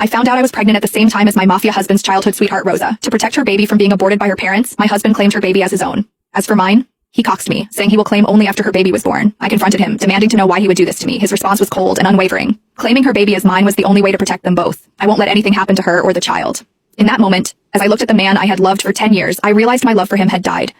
I found out I was pregnant at the same time as my mafia husband's childhood sweetheart Rosa. To protect her baby from being aborted by her parents, my husband claimed her baby as his own. As for mine, he coxed me, saying he will claim only after her baby was born. I confronted him, demanding to know why he would do this to me. His response was cold and unwavering. Claiming her baby as mine was the only way to protect them both. I won't let anything happen to her or the child. In that moment, as I looked at the man I had loved for 10 years, I realized my love for him had died.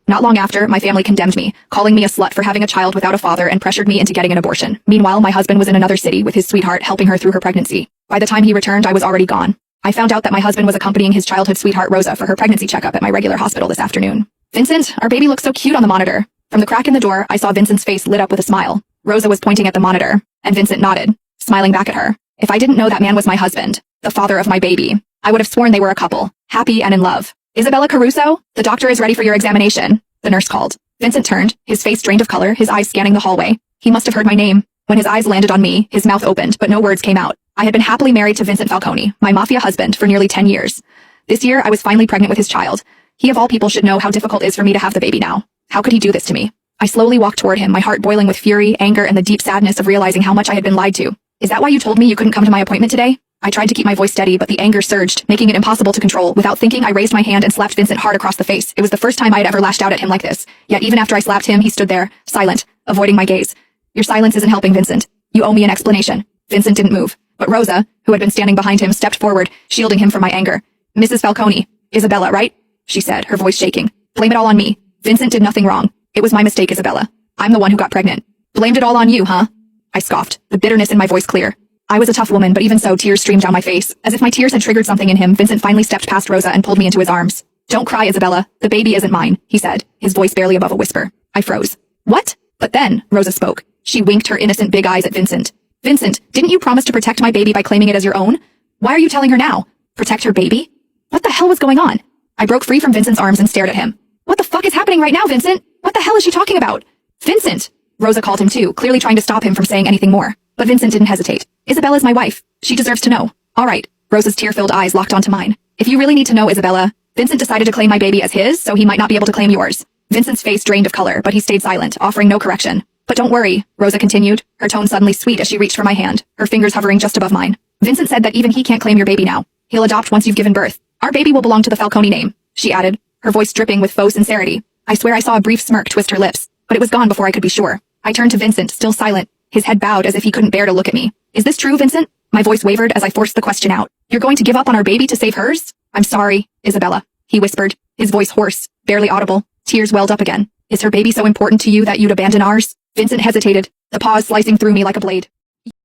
Not long after, my family condemned me, calling me a slut for having a child without a father and pressured me into getting an abortion. Meanwhile, my husband was in another city with his sweetheart helping her through her pregnancy. By the time he returned, I was already gone. I found out that my husband was accompanying his childhood sweetheart Rosa for her pregnancy checkup at my regular hospital this afternoon. Vincent, our baby looks so cute on the monitor. From the crack in the door, I saw Vincent's face lit up with a smile. Rosa was pointing at the monitor, and Vincent nodded, smiling back at her. If I didn't know that man was my husband, the father of my baby, I would have sworn they were a couple, happy and in love. Isabella Caruso, the doctor is ready for your examination, the nurse called. Vincent turned, his face drained of color, his eyes scanning the hallway. He must have heard my name. When his eyes landed on me, his mouth opened, but no words came out. I had been happily married to Vincent Falcone, my mafia husband, for nearly 10 years. This year, I was finally pregnant with his child. He of all people should know how difficult it is for me to have the baby now. How could he do this to me? I slowly walked toward him, my heart boiling with fury, anger, and the deep sadness of realizing how much I had been lied to. Is that why you told me you couldn't come to my appointment today? I tried to keep my voice steady, but the anger surged, making it impossible to control. Without thinking, I raised my hand and slapped Vincent hard across the face. It was the first time I had ever lashed out at him like this. Yet even after I slapped him, he stood there, silent, avoiding my gaze. Your silence isn't helping, Vincent. You owe me an explanation. Vincent didn't move, but Rosa, who had been standing behind him, stepped forward, shielding him from my anger. Mrs. Falcone, Isabella, right? She said, her voice shaking. Blame it all on me. Vincent did nothing wrong. It was my mistake, Isabella. I'm the one who got pregnant. Blamed it all on you, huh? I scoffed, the bitterness in my voice clear. I was a tough woman, but even so, tears streamed down my face. As if my tears had triggered something in him, Vincent finally stepped past Rosa and pulled me into his arms. Don't cry, Isabella. The baby isn't mine, he said, his voice barely above a whisper. I froze. What? But then, Rosa spoke. She winked her innocent big eyes at Vincent. Vincent, didn't you promise to protect my baby by claiming it as your own? Why are you telling her now? Protect her baby? What the hell was going on? I broke free from Vincent's arms and stared at him. What the fuck is happening right now, Vincent? What the hell is she talking about? Vincent! Rosa called him too, clearly trying to stop him from saying anything more. But Vincent didn't hesitate. Isabella's my wife. She deserves to know. All right. Rosa's tear-filled eyes locked onto mine. If you really need to know, Isabella, Vincent decided to claim my baby as his, so he might not be able to claim yours. Vincent's face drained of color, but he stayed silent, offering no correction. But don't worry, Rosa continued, her tone suddenly sweet as she reached for my hand, her fingers hovering just above mine. Vincent said that even he can't claim your baby now. He'll adopt once you've given birth. Our baby will belong to the Falcone name, she added, her voice dripping with faux sincerity. I swear I saw a brief smirk twist her lips, but it was gone before I could be sure. I turned to Vincent, still silent, his head bowed as if he couldn't bear to look at me. Is this true, Vincent? My voice wavered as I forced the question out. You're going to give up on our baby to save hers? I'm sorry, Isabella, he whispered, his voice hoarse, barely audible. Tears welled up again. Is her baby so important to you that you'd abandon ours? Vincent hesitated, the pause slicing through me like a blade.